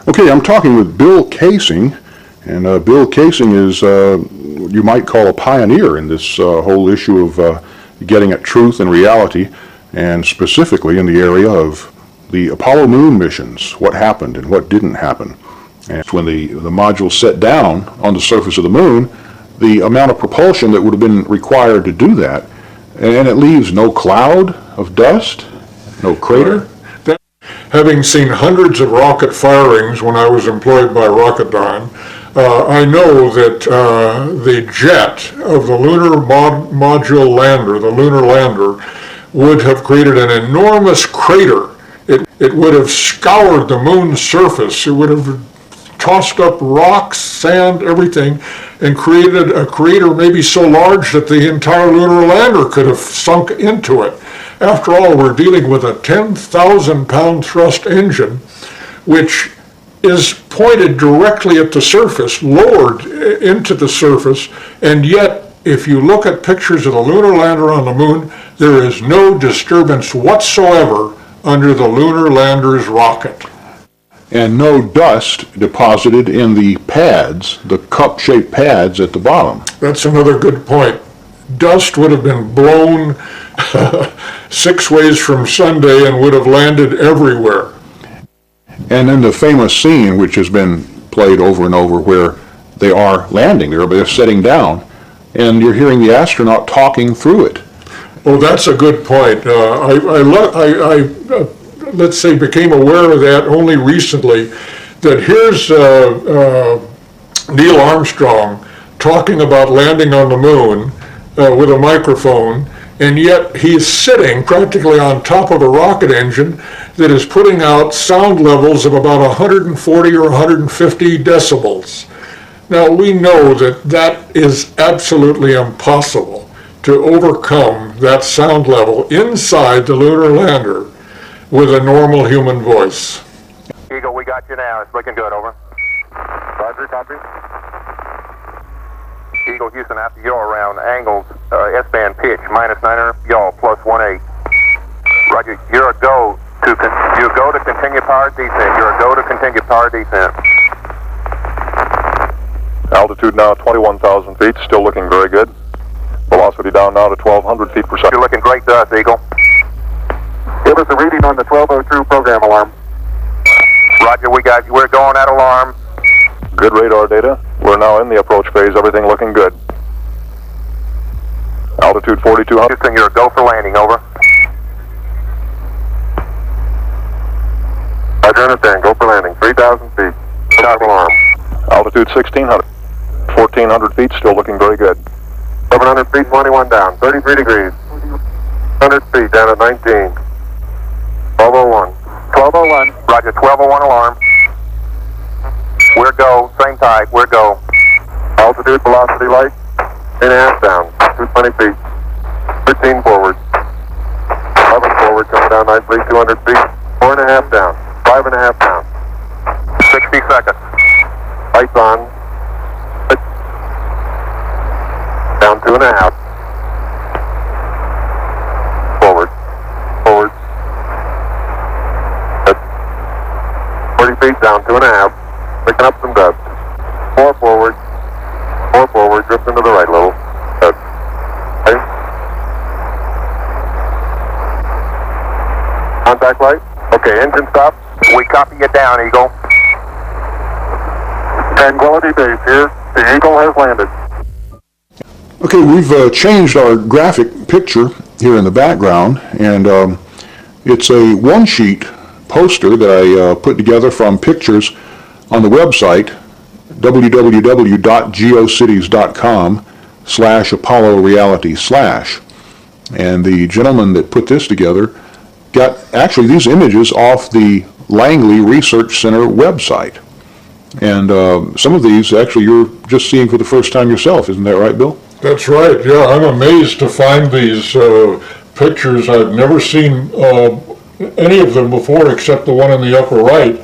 Okay, I'm talking with Bill Kaysing, and Bill Kaysing is, you might call a pioneer in this whole issue of getting at truth and reality, and specifically in the area of the Apollo moon missions, what happened and what didn't happen. And when the module set down on the surface of the moon, the amount of propulsion that would have been required to do that, and it leaves no cloud of dust, no crater. Having seen hundreds of rocket firings when I was employed by Rocketdyne, I know that the jet of the lunar module lander, the lunar lander, would have created an enormous crater. It would have scoured the moon's surface. It would have tossed up rocks, sand, everything, and created a crater maybe so large that the entire lunar lander could have sunk into it. After all, we're dealing with a 10,000-pound thrust engine, which is pointed directly at the surface, lowered into the surface, and yet, if you look at pictures of the lunar lander on the moon, there is no disturbance whatsoever under the lunar lander's rocket. And no dust deposited in the pads, the cup-shaped pads at the bottom. That's another good point. Dust would have been blown 6 ways from Sunday and would have landed everywhere. And then the famous scene, which has been played over and over, where they are landing, they're setting down, and you're hearing the astronaut talking through it. Oh, that's a good point. I let's say, became aware of that only recently, that here's Neil Armstrong talking about landing on the moon with a microphone, and yet he's sitting practically on top of a rocket engine that is putting out sound levels of about 140 or 150 decibels. Now, we know that that is absolutely impossible to overcome that sound level inside the lunar lander with a normal human voice. Eagle, we got you now. It's looking good, over. Roger, copy. Eagle, Houston, after yaw around angles, S-band pitch, -900, yaw, +18. Roger, you're a go to continue power descent. You're a go to continue power descent. Altitude now 21,000 feet, still looking very good. Velocity down now to 1,200 feet per second. You're looking great to us, Eagle. Give us a reading on the 1202 program alarm. Roger, we're going at alarm. Good radar data. We're now in the approach phase, everything looking good. Altitude 4,200. Houston, you're a go for landing, over. Roger, understand, go for landing, 3,000 feet. Stop alarm. Altitude 1,600. 1,400 feet, still looking very good. 700 feet, 21 down, 33 degrees. 100 feet down at 19. 1201. 1201. Roger, 1201 alarm. We're go, same type, we're go. Altitude, velocity light, 3.5 down, 220 feet. 15 forward. 11 forward, coming down nicely, 200 feet. 4.5 down, 5.5 down. 60 seconds. Lights on. Down 2.5. Forward. Forward. 40 feet down, 2.5. Picking up some dust. 4 forward. 4 forward, drifting to the right a little. Good. Okay. Contact light. Okay, engine stop. We copy you down, Eagle. Tranquility Base here. The Eagle has landed. Okay, we've changed our graphic picture here in the background, and it's a one-sheet poster that I put together from pictures on the website www.geocities.com/Apollo Reality/. And the gentleman that put this together got actually these images off the Langley Research Center website. And some of these actually you're just seeing for the first time yourself, isn't that right, Bill? That's right, yeah. I'm amazed to find these pictures. I've never seen any of them before except the one in the upper right.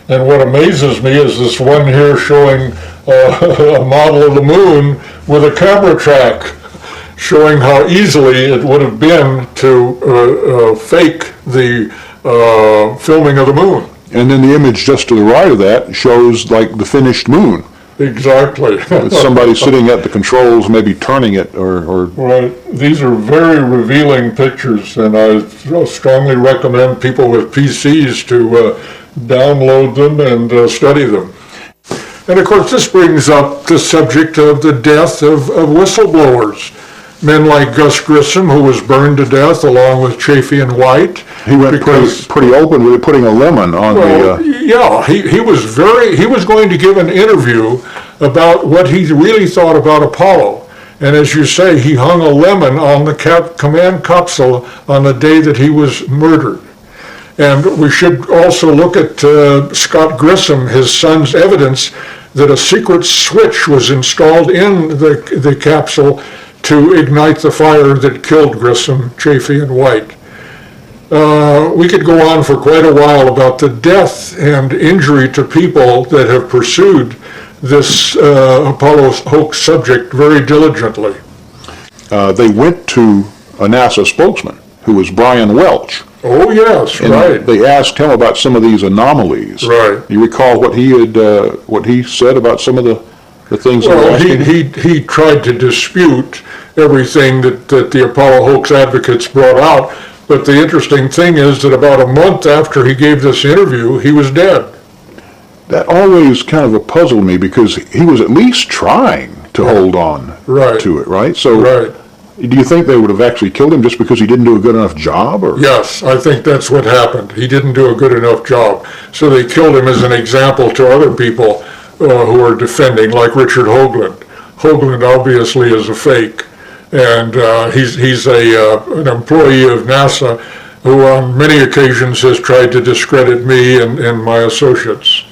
And what amazes me is this one here showing a model of the moon with a camera track, showing how easily it would have been to fake the filming of the moon. And then the image just to the right of that shows like the finished moon. Exactly. With somebody sitting at the controls, maybe turning it or Right. These are very revealing pictures, and I strongly recommend people with PCs to download them and study them. And of course, this brings up the subject of the death of whistleblowers. Men like Gus Grissom, who was burned to death along with Chafee and White. he went pretty open with putting a lemon on Yeah, he was going to give an interview about what he really thought about Apollo. And as you say, he hung a lemon on the command capsule on the day that he was murdered. And we should also look at Scott Grissom, his son's evidence that a secret switch was installed in the capsule to ignite the fire that killed Grissom, Chafee, and White. We could go on for quite a while about the death and injury to people that have pursued this Apollo hoax subject very diligently. They went to a NASA spokesman who was Brian Welch. Oh, yes, And right. they asked him about some of these anomalies. Right. You recall what he said about some of the things they were Well, asking? he tried to dispute everything that the Apollo hoax advocates brought out, but the interesting thing is that about a month after he gave this interview, he was dead. That always kind of puzzled me because he was at least trying to hold on Right. to it, right? So Right. do you think they would have actually killed him just because he didn't do a good enough job? Or? Yes, I think that's what happened. He didn't do a good enough job. So they killed him as an example to other people who are defending, like Richard Hoagland. Hoagland obviously is a fake, and he's an employee of NASA who on many occasions has tried to discredit me and my associates.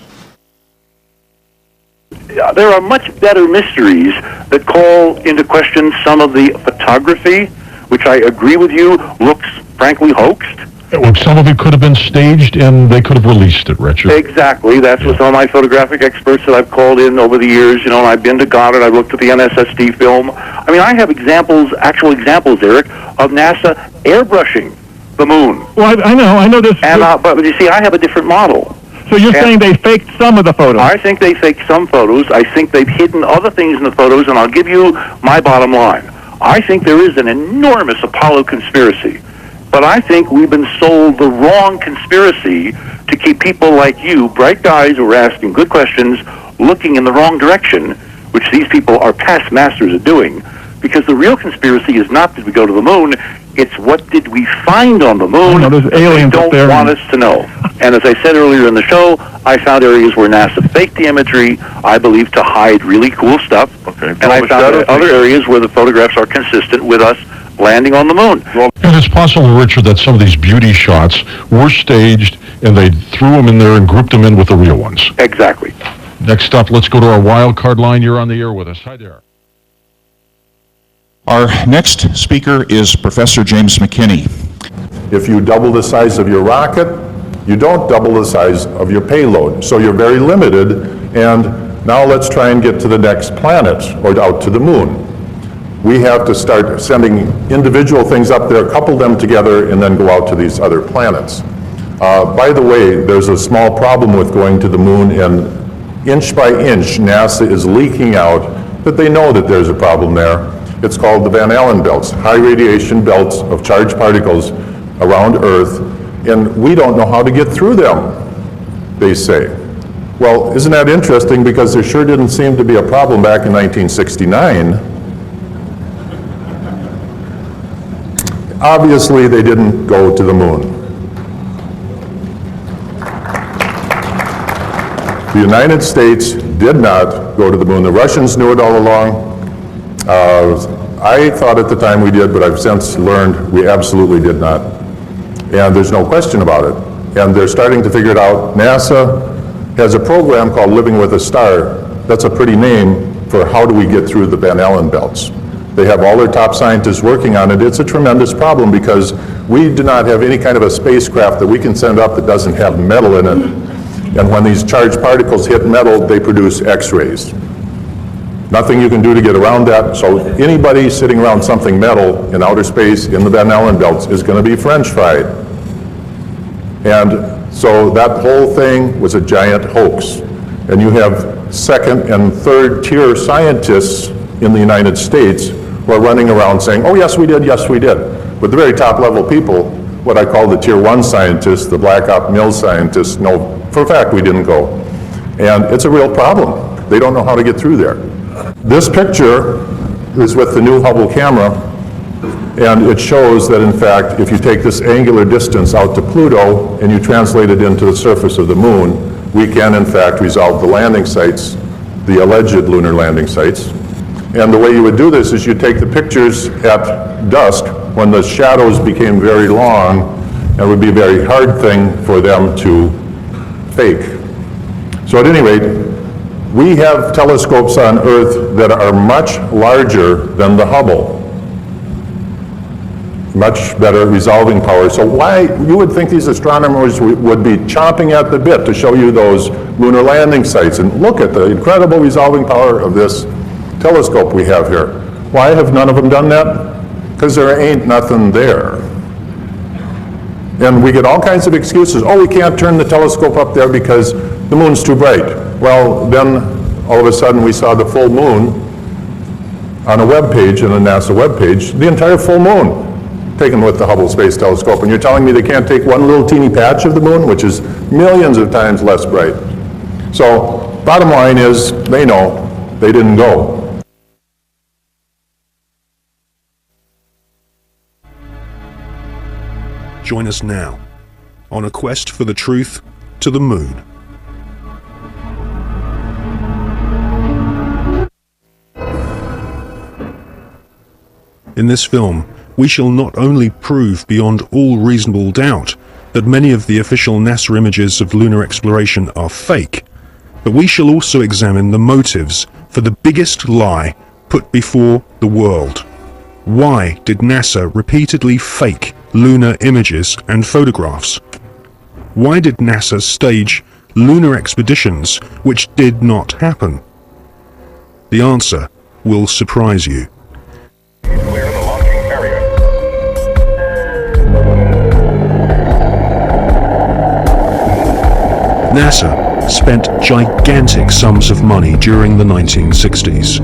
There are much better mysteries that call into question some of the photography, which I agree with you looks frankly hoaxed. Well, some of it could have been staged and they could have released it, Richard. Exactly. That's what some of my photographic experts that I've called in over the years, and I've been to Goddard, I've looked at the NSSD film. I mean, I have actual examples, Eric, of NASA airbrushing the moon. Well, I know this. And, but you see, I have a different model. So you're saying they faked some of the photos? I think they faked some photos. I think they've hidden other things in the photos, and I'll give you my bottom line. I think there is an enormous Apollo conspiracy, but I think we've been sold the wrong conspiracy to keep people like you, bright guys who are asking good questions, looking in the wrong direction, which these people are past masters at doing, because the real conspiracy is not did we go to the moon, it's what did we find on the moon there's that aliens they up there. don't want us to know. And as I said earlier in the show, I found areas where NASA faked the imagery, I believe, to hide really cool stuff. Okay. And I found other areas where the photographs are consistent with us landing on the moon. And it's possible, Richard, that some of these beauty shots were staged and they threw them in there and grouped them in with the real ones. Exactly. Next up, let's go to our wild card line. You're on the air with us. Hi there. Our next speaker is Professor James McKinney. If you double the size of your rocket, you don't double the size of your payload. So you're very limited, and now let's try and get to the next planet or out to the moon. We have to start sending individual things up there, couple them together, and then go out to these other planets. By the way, there's a small problem with going to the moon, and inch by inch, NASA is leaking out that they know that there's a problem there. It's called the Van Allen belts, high radiation belts of charged particles around Earth, and we don't know how to get through them, they say. Well, isn't that interesting, because there sure didn't seem to be a problem back in 1969. Obviously, they didn't go to the moon. The United States did not go to the moon. The Russians knew it all along. I thought at the time we did, but I've since learned we absolutely did not. And there's no question about it. And they're starting to figure it out. NASA has a program called Living with a Star. That's a pretty name for how do we get through the Van Allen belts. They have all their top scientists working on it. It's a tremendous problem because we do not have any kind of a spacecraft that we can send up that doesn't have metal in it. And when these charged particles hit metal, they produce X-rays. Nothing you can do to get around that. So anybody sitting around something metal in outer space in the Van Allen belts is going to be French fried. And So that whole thing was a giant hoax. And you have second and third tier scientists in the United States who are running around saying, oh, yes, we did, yes, we did. But the very top level people, what I call the tier one scientists, the black op mill scientists, know for a fact we didn't go. And it's a real problem. They don't know how to get through there. This picture is with the new Hubble camera, and it shows that in fact, if you take this angular distance out to Pluto and you translate it into the surface of the moon, we can in fact resolve the landing sites, the alleged lunar landing sites. And the way you would do this is you take the pictures at dusk when the shadows became very long, and it would be a very hard thing for them to fake. So at any rate, we have telescopes on Earth that are much larger than the Hubble. Much better resolving power. So why, you would think these astronomers would be chomping at the bit to show you those lunar landing sites. And look at the incredible resolving power of this telescope we have here. Why have none of them done that? Because there ain't nothing there. And we get all kinds of excuses. Oh, we can't turn the telescope up there because the moon's too bright. Well, then all of a sudden we saw the full moon on a web page, in a NASA web page, the entire full moon taken with the Hubble Space Telescope. And you're telling me they can't take one little teeny patch of the moon, which is millions of times less bright. So bottom line is, they know they didn't go. Join us now on a quest for the truth to the moon. In this film, we shall not only prove beyond all reasonable doubt that many of the official NASA images of lunar exploration are fake, but we shall also examine the motives for the biggest lie put before the world. Why did NASA repeatedly fake lunar images and photographs? Why did NASA stage lunar expeditions which did not happen? The answer will surprise you. NASA spent gigantic sums of money during the 1960s,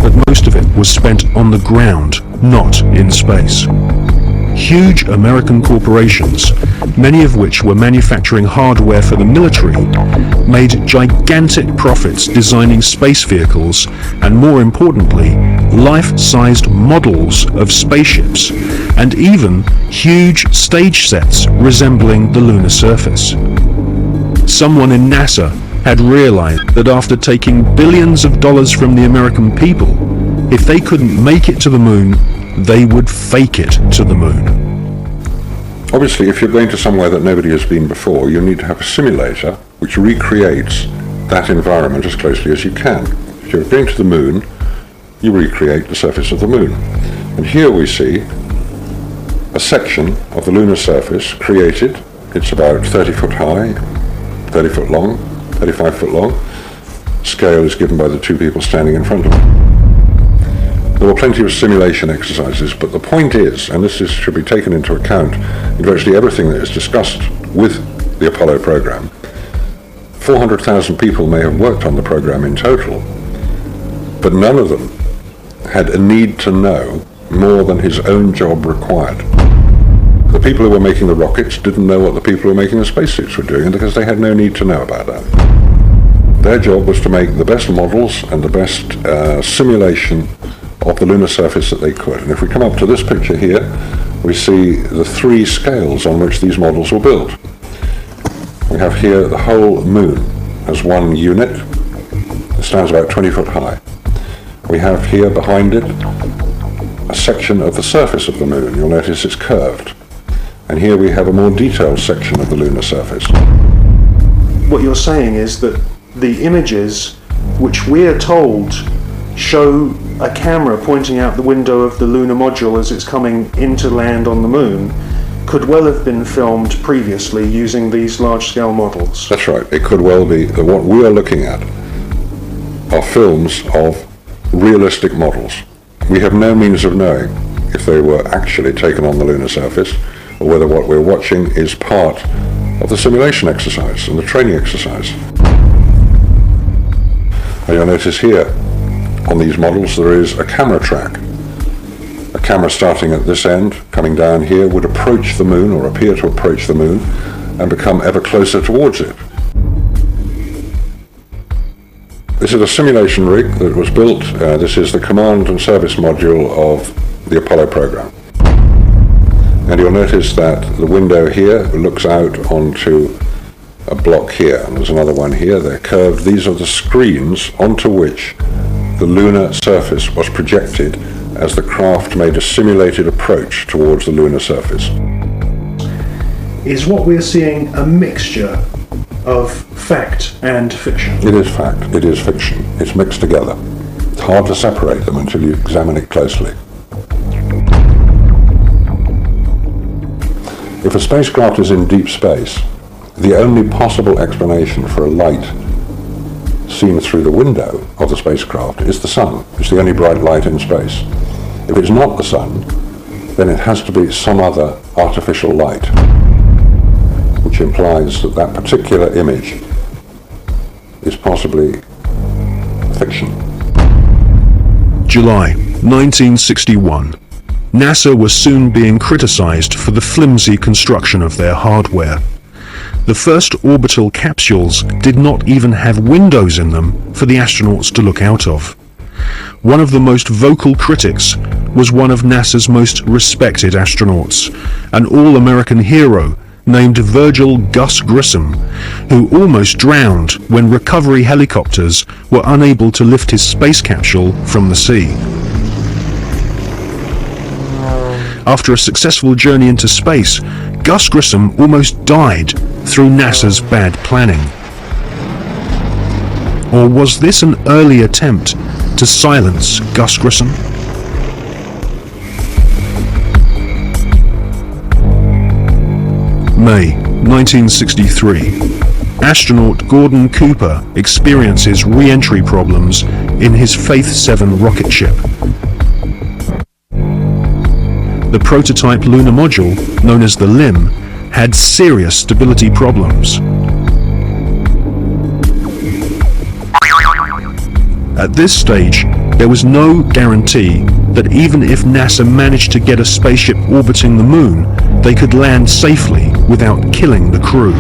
but most of it was spent on the ground, not in space. Huge American corporations, many of which were manufacturing hardware for the military, made gigantic profits designing space vehicles and, more importantly, life-sized models of spaceships, and even huge stage sets resembling the lunar surface. Someone in NASA had realized that after taking billions of dollars from the American people, if they couldn't make it to the moon, they would fake it to the moon. Obviously, if you're going to somewhere that nobody has been before, you need to have a simulator which recreates that environment as closely as you can. If you're going to the moon, you recreate the surface of the moon. And here we see a section of the lunar surface created. It's about 30 foot high, 30 foot long, 35 foot long. Scale is given by the two people standing in front of it. There were plenty of simulation exercises, but the point is, and this should be taken into account in virtually everything that is discussed with the Apollo program, 400,000 people may have worked on the program in total, but none of them had a need to know more than his own job required. The people who were making the rockets didn't know what the people who were making the spacesuits were doing, because they had no need to know about that. Their job was to make the best models and the best simulation of the lunar surface that they could. And if we come up to this picture here, we see the three scales on which these models were built. We have here the whole moon as one unit. It stands about 20 foot high. We have here behind it a section of the surface of the moon. You'll notice it's curved. And here we have a more detailed section of the lunar surface. What you're saying is that the images which we're told show a camera pointing out the window of the lunar module as it's coming into land on the moon could well have been filmed previously using these large-scale models. That's right. It could well be that what we are looking at are films of realistic models. We have no means of knowing if they were actually taken on the lunar surface, or whether what we're watching is part of the simulation exercise and the training exercise. And you'll notice here on these models there is a camera track. A camera starting at this end, coming down here, would approach the moon, or appear to approach the moon, and become ever closer towards it. This is a simulation rig that was built. This is the command and service module of the Apollo program. And you'll notice that the window here looks out onto a block here, and there's another one here. They're curved. These are the screens onto which the lunar surface was projected as the craft made a simulated approach towards the lunar surface. Is what we're seeing a mixture of fact and fiction? It is fact, it is fiction. It's mixed together. It's hard to separate them until you examine it closely. If a spacecraft is in deep space, the only possible explanation for a light seen through the window of the spacecraft is the sun. It's the only bright light in space. If it's not the sun, then it has to be some other artificial light, which implies that that particular image is possibly fiction. July 1961. NASA was soon being criticized for the flimsy construction of their hardware. The first orbital capsules did not even have windows in them for the astronauts to look out of. One of the most vocal critics was one of NASA's most respected astronauts, an all-American hero named Virgil Gus Grissom, who almost drowned when recovery helicopters were unable to lift his space capsule from the sea. After a successful journey into space, Gus Grissom almost died through NASA's bad planning. Or was this an early attempt to silence Gus Grissom? May 1963. Astronaut Gordon Cooper experiences re-entry problems in his Faith 7 rocket ship. The prototype lunar module, known as the LIM, had serious stability problems. At this stage, there was no guarantee that even if NASA managed to get a spaceship orbiting the moon, they could land safely without killing the crew.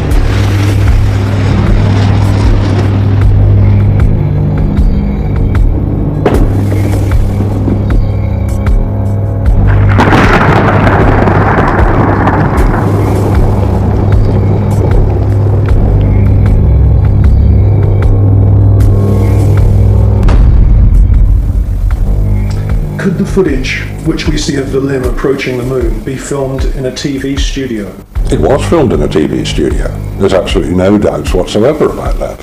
Could the footage which we see of the LIM approaching the moon be filmed in a TV studio? It was filmed in a TV studio. There's absolutely no doubts whatsoever about that.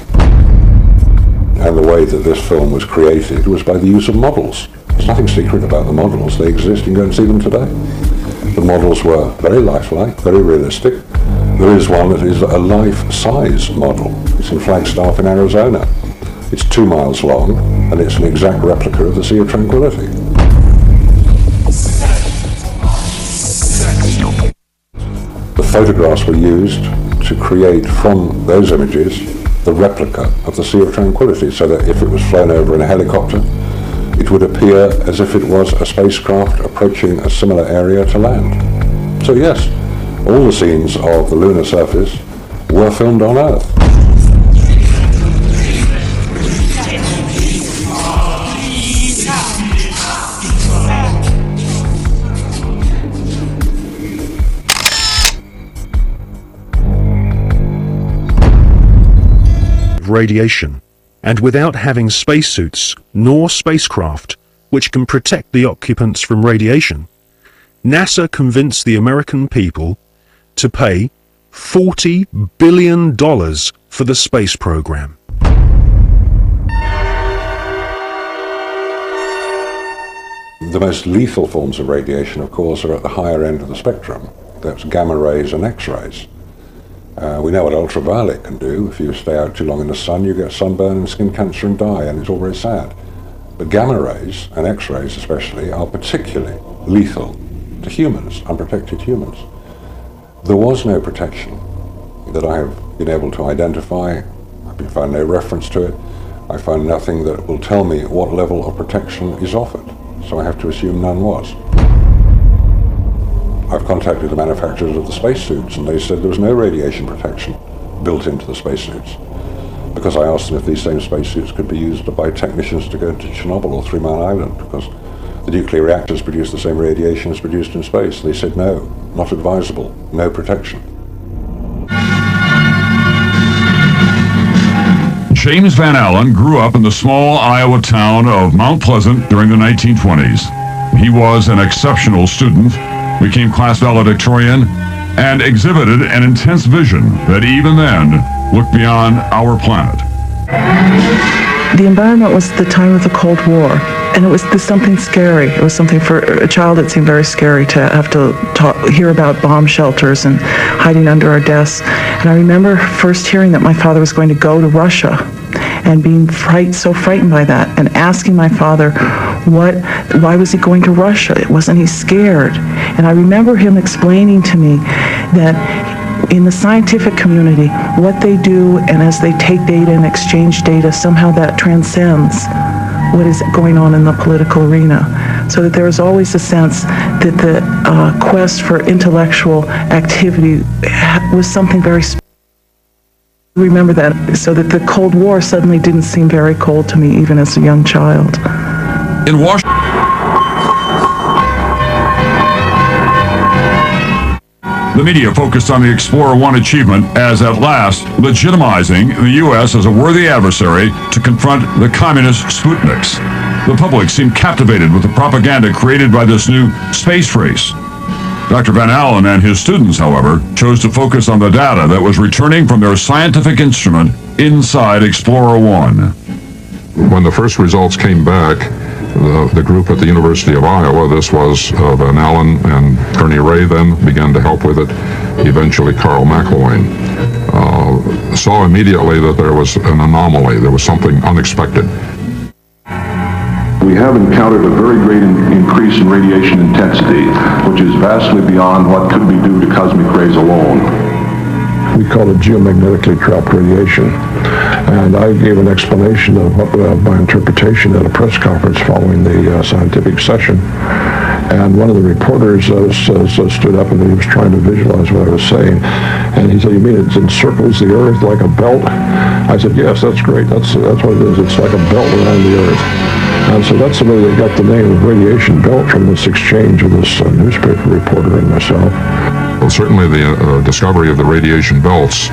And the way that this film was created was by the use of models. There's nothing secret about the models. They exist. You can go and see them today. The models were very lifelike, very realistic. There is one that is a life-size model. It's in Flagstaff in Arizona. It's 2 miles long, and it's an exact replica of the Sea of Tranquility. The photographs were used to create from those images the replica of the Sea of Tranquility, so that if it was flown over in a helicopter, it would appear as if it was a spacecraft approaching a similar area to land. So yes, all the scenes of the lunar surface were filmed on Earth. Radiation, and without having spacesuits nor spacecraft which can protect the occupants from radiation, NASA convinced the American people to pay $40 billion for the space program. The most lethal forms of radiation, of course, are at the higher end of the spectrum. That's gamma rays and X-rays. We know what ultraviolet can do. If you stay out too long in the sun, you get sunburn and skin cancer and die, and it's all very sad. But gamma rays, and X-rays especially, are particularly lethal to humans, unprotected humans. There was no protection that I have been able to identify. I've found no reference to it. I found nothing that will tell me what level of protection is offered, so I have to assume none was. I've contacted the manufacturers of the spacesuits, and they said there was no radiation protection built into the spacesuits, because I asked them if these same spacesuits could be used by technicians to go to Chernobyl or 3 Mile Island, because the nuclear reactors produce the same radiation as produced in space. They said no, not advisable, no protection. James Van Allen grew up in the small Iowa town of Mount Pleasant during the 1920s. He was an exceptional student, became class valedictorian, and exhibited an intense vision that even then looked beyond our planet. The environment was the time of the Cold War, and it was something scary. It was something for a child that seemed very scary to have to hear about bomb shelters and hiding under our desks. And I remember first hearing that my father was going to go to Russia and being so frightened by that, and asking my father, why was he going to Russia? Wasn't he scared? And I remember him explaining to me that in the scientific community, what they do, and as they take data and exchange data, somehow that transcends what is going on in the political arena. So that there is always a sense that the quest for intellectual activity was something very special. Remember that, so that the Cold War suddenly didn't seem very cold to me, even as a young child. In Washington, the media focused on the Explorer 1 achievement as at last legitimizing the U.S. as a worthy adversary to confront the communist Sputniks. The public seemed captivated with the propaganda created by this new space race. Dr. Van Allen and his students, however, chose to focus on the data that was returning from their scientific instrument inside Explorer 1. When the first results came back, the group at the University of Iowa, this was Van Allen and Kearney Ray then began to help with it, eventually Carl McElwain, saw immediately that there was an anomaly, there was something unexpected. We have encountered a very great increase in radiation intensity, which is vastly beyond what could be due to cosmic rays alone. We call it geomagnetically trapped radiation. And I gave an explanation of my interpretation at a press conference following the scientific session. And one of the reporters stood up and he was trying to visualize what I was saying. And he said, "You mean it encircles the Earth like a belt?" I said, "Yes, that's great. That's what it is. It's like a belt around the Earth." And so that's the way they got the name of radiation belt, from this exchange of this newspaper reporter and myself. Well, certainly the discovery of the radiation belts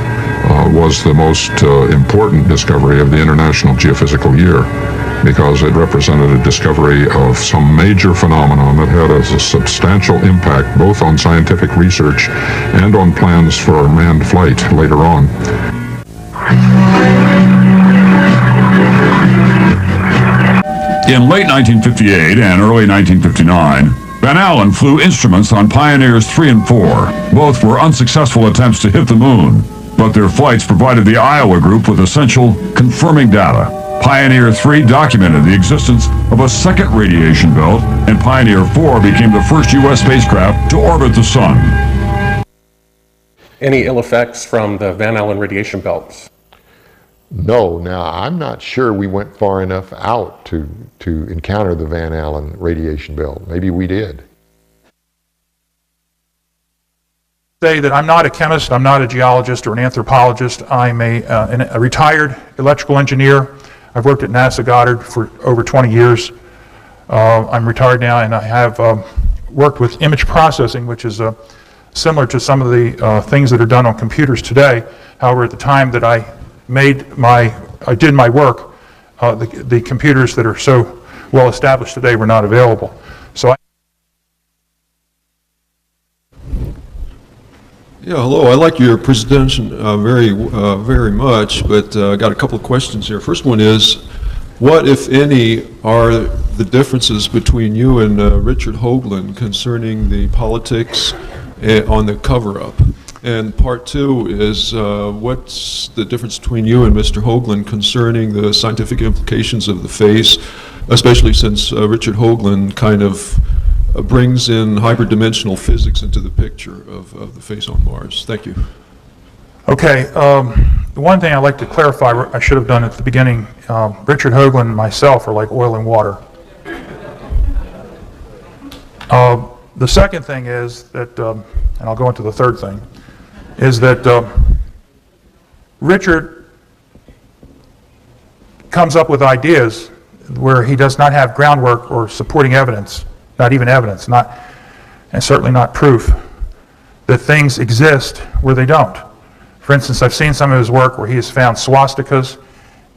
was the most important discovery of the International Geophysical Year, because it represented a discovery of some major phenomenon that had a substantial impact both on scientific research and on plans for manned flight later on. In late 1958 and early 1959, Van Allen flew instruments on Pioneers 3 and 4. Both were unsuccessful attempts to hit the moon, but their flights provided the Iowa group with essential confirming data. Pioneer 3 documented the existence of a second radiation belt, and Pioneer 4 became the first U.S. spacecraft to orbit the sun. Any ill effects from the Van Allen radiation belts? No. Now, I'm not sure we went far enough out to encounter the Van Allen radiation belt. Maybe we did. Say that I'm not a chemist, I'm not a geologist or an anthropologist. I'm a retired electrical engineer. I've worked at NASA Goddard for over 20 years. I'm retired now, and I have worked with image processing, which is similar to some of the things that are done on computers today. However, at the time that I did my work, the computers that are so well established today were not available. So Yeah, hello. I like your presentation very much, but I got a couple of questions here. First one is, what, if any, are the differences between you and Richard Hoagland concerning the politics on the cover-up? And part two is, what's the difference between you and Mr. Hoagland concerning the scientific implications of the face, especially since Richard Hoagland kind of brings in hyperdimensional physics into the picture of the face on Mars? Thank you. Okay, the one thing I'd like to clarify, I should have done at the beginning, Richard Hoagland and myself are like oil and water. The second thing is that, and I'll go into the third thing, is that Richard comes up with ideas where he does not have groundwork or supporting evidence, not even evidence, and certainly not proof, that things exist where they don't. For instance, I've seen some of his work where he has found swastikas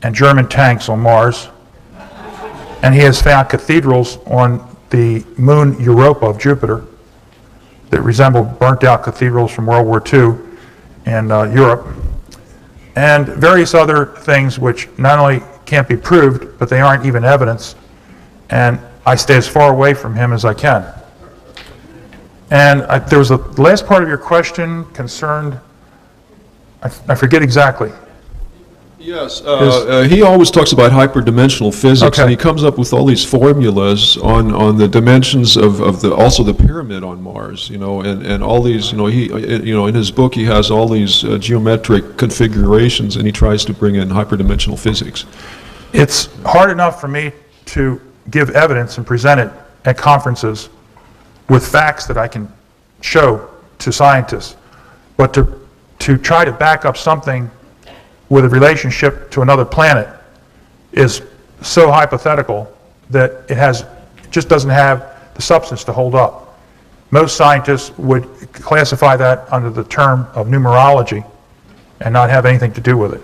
and German tanks on Mars, and he has found cathedrals on the moon Europa of Jupiter that resemble burnt-out cathedrals from World War II in Europe, and various other things which not only can't be proved, but they aren't even evidence, and I stay as far away from him as I can. And there was the last part of your question concerned, I forget exactly. Yes, he always talks about hyperdimensional physics, and he comes up with all these formulas on the dimensions of also the pyramid on Mars, and all these, in his book he has all these geometric configurations, and he tries to bring in hyperdimensional physics. It's hard enough for me to give evidence and present it at conferences with facts that I can show to scientists, but to try to back up something with a relationship to another planet is so hypothetical that it just doesn't have the substance to hold up. Most scientists would classify that under the term of numerology and not have anything to do with it.